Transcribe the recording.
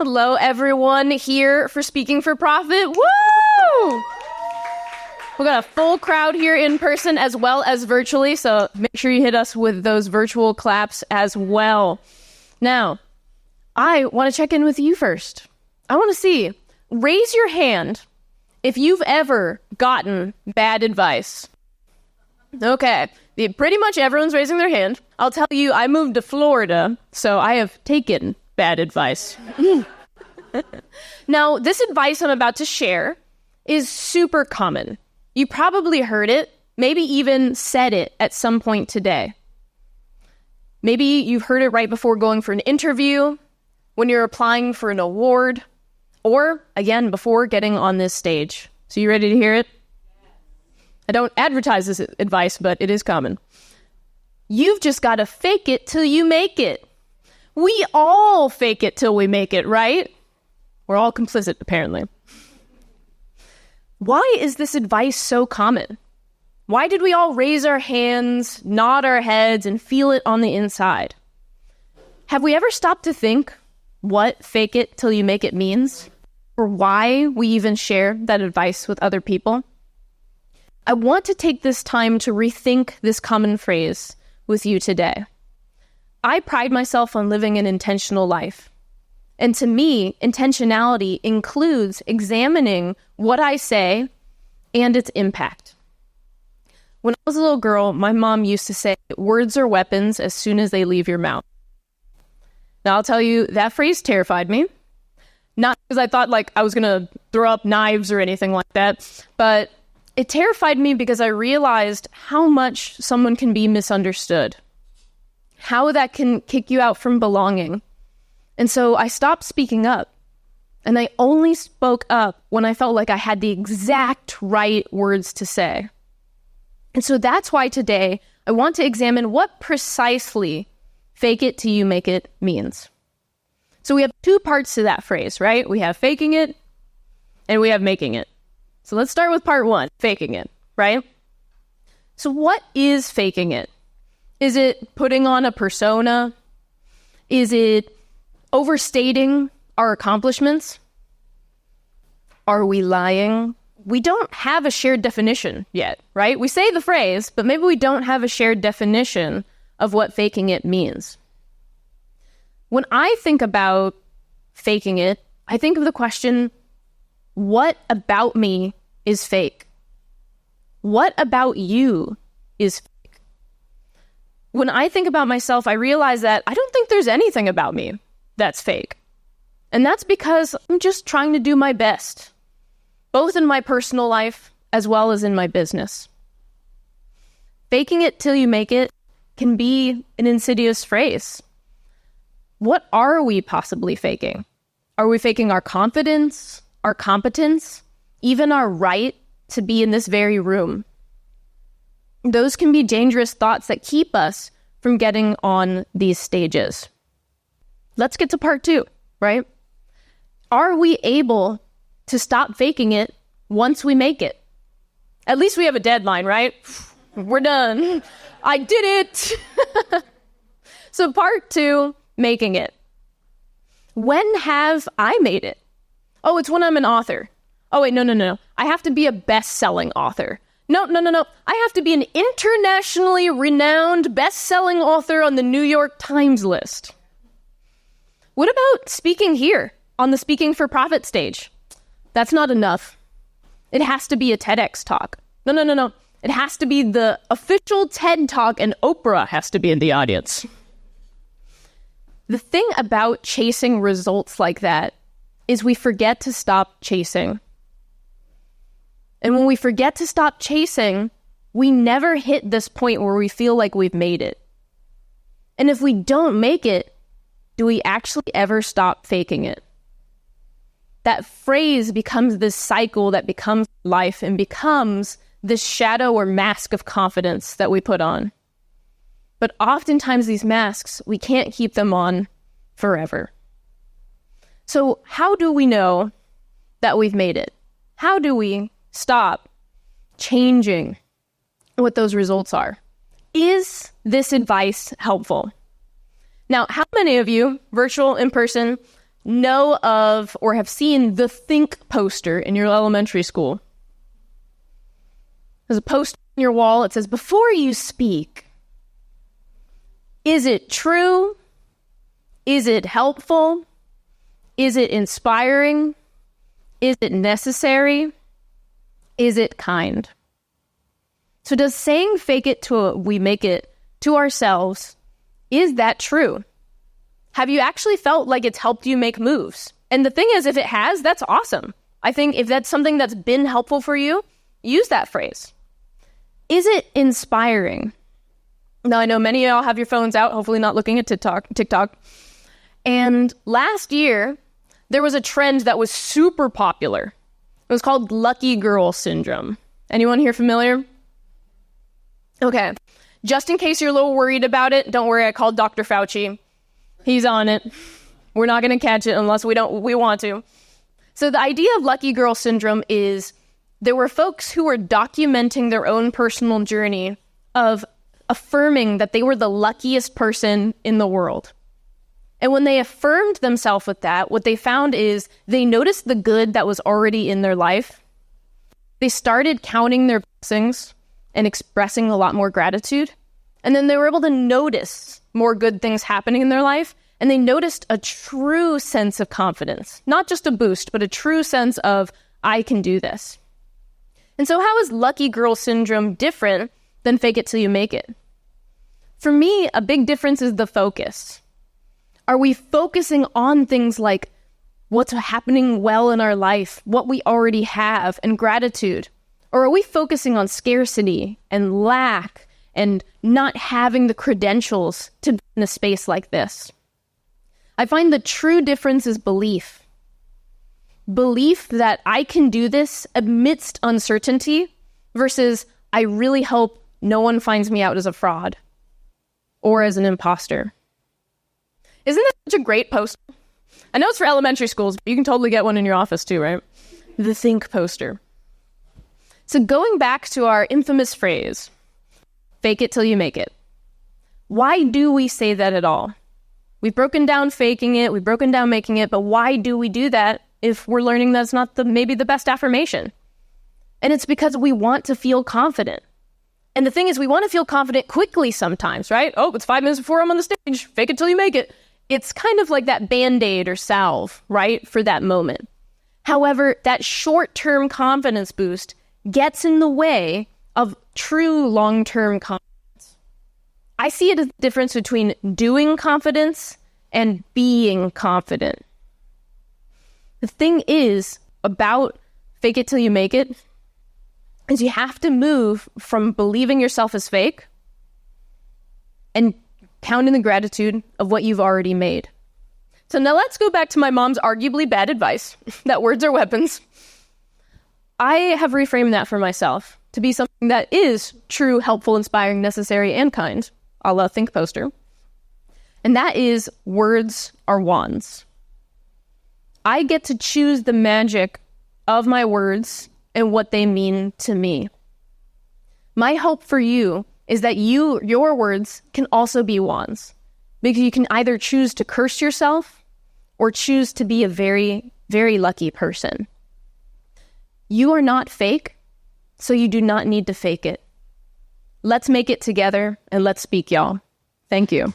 Hello, everyone here for Speaking for Profit. Woo! We got a full crowd here in person as well as virtually, so make sure you hit us with those virtual claps as well. Now, I want to check in with you first. I want to see, raise your hand if you've ever gotten bad advice. Okay, pretty much everyone's raising their hand. I'll tell you, I moved to Florida, so I have taken bad advice. Now, this advice I'm about to share is super common. You probably heard it, maybe even said it at some point today. Maybe you've heard it right before going for an interview, when you're applying for an award, or, again, before getting on this stage. So you ready to hear it? I don't advertise this advice, but it is common. You've just got to fake it till you make it. We all fake it till we make it, right? We're all complicit, apparently. Why is this advice so common? Why did we all raise our hands, nod our heads, and feel it on the inside? Have we ever stopped to think what fake it till you make it means? Or why we even share that advice with other people? I want to take this time to rethink this common phrase with you today. I pride myself on living an intentional life. And to me, intentionality includes examining what I say and its impact. When I was a little girl, my mom used to say, words are weapons as soon as they leave your mouth. Now, I'll tell you, that phrase terrified me. Not because I thought I was going to throw up knives or anything like that, but it terrified me because I realized how much someone can be misunderstood. How that can kick you out from belonging. And so I stopped speaking up. And I only spoke up when I felt like I had the exact right words to say. And so that's why today I want to examine what precisely fake it till you make it means. So we have two parts to that phrase, right? We have faking it and we have making it. So let's start with part one, faking it, right? So what is faking it? Is it putting on a persona? Is it overstating our accomplishments? Are we lying? We don't have a shared definition yet, right? We say the phrase, but maybe we don't have a shared definition of what faking it means. When I think about faking it, I think of the question, what about me is fake? What about you is fake? When I think about myself, I realize that I don't think there's anything about me that's fake. And that's because I'm just trying to do my best, both in my personal life as well as in my business. Faking it till you make it can be an insidious phrase. What are we possibly faking? Are we faking our confidence, our competence, even our right to be in this very room? Those can be dangerous thoughts that keep us from getting on these stages. Let's get to part two, right? Are we able to stop faking it once we make it? At least we have a deadline, right? We're done. I did it. So part two, making it. When have I made it? Oh, it's when I'm an author. Oh, wait, no. I have to be a best-selling author. No. I have to be an internationally renowned best-selling author on the New York Times list. What about speaking here on the Speaking for Profit stage? That's not enough. It has to be a TEDx talk. No. It has to be the official TED Talk, and Oprah has to be in the audience. The thing about chasing results like that is we forget to stop chasing. And when we forget to stop chasing, we never hit this point where we feel like we've made it. And if we don't make it, do we actually ever stop faking it? That phrase becomes this cycle that becomes life and becomes this shadow or mask of confidence that we put on. But oftentimes these masks, we can't keep them on forever. So how do we know that we've made it? How do we stop changing what those results are? Is this advice helpful? Now, how many of you, virtual, in person, know of or have seen the Think poster in your elementary school? There's a poster on your wall. It says, before you speak, is it true? Is it helpful? Is it inspiring? Is it necessary? Is it kind? So does saying fake it till we make it to ourselves, is that true? Have you actually felt like it's helped you make moves? And the thing is, if it has, that's awesome. I think if that's something that's been helpful for you, use that phrase. Is it inspiring? Now, I know many of y'all have your phones out, hopefully not looking at TikTok. And last year, there was a trend that was super popular. It was called lucky girl syndrome. Anyone here familiar? Okay. Just in case you're a little worried about it, don't worry, I called Dr. Fauci. He's on it. We're not going to catch it unless we want to. So the idea of lucky girl syndrome is there were folks who were documenting their own personal journey of affirming that they were the luckiest person in the world. And when they affirmed themselves with that, what they found is they noticed the good that was already in their life. They started counting their blessings and expressing a lot more gratitude. And then they were able to notice more good things happening in their life. And they noticed a true sense of confidence, not just a boost, but a true sense of, I can do this. And so how is lucky girl syndrome different than fake it till you make it? For me, a big difference is the focus. Are we focusing on things like what's happening well in our life, what we already have, and gratitude? Or are we focusing on scarcity and lack and not having the credentials to be in a space like this? I find the true difference is belief. Belief that I can do this amidst uncertainty versus I really hope no one finds me out as a fraud or as an imposter. Isn't that such a great poster? I know it's for elementary schools, but you can totally get one in your office too, right? The Think poster. So going back to our infamous phrase, fake it till you make it. Why do we say that at all? We've broken down faking it, we've broken down making it, but why do we do that if we're learning that's not maybe the best affirmation? And it's because we want to feel confident. And the thing is, we want to feel confident quickly sometimes, right? Oh, it's 5 minutes before I'm on the stage. Fake it till you make it. It's kind of like that Band-Aid or salve, right, for that moment. However, that short-term confidence boost gets in the way of true long-term confidence. I see it as the difference between doing confidence and being confident. The thing is about fake it till you make it is you have to move from believing yourself as fake and counting the gratitude of what you've already made. So now let's go back to my mom's arguably bad advice, that words are weapons. I have reframed that for myself to be something that is true, helpful, inspiring, necessary, and kind, a la Think poster. And that is words are wands. I get to choose the magic of my words and what they mean to me. My hope for you is that your words can also be wands, because you can either choose to curse yourself or choose to be a very, very lucky person. You are not fake, so you do not need to fake it. Let's make it together and let's speak, y'all. Thank you.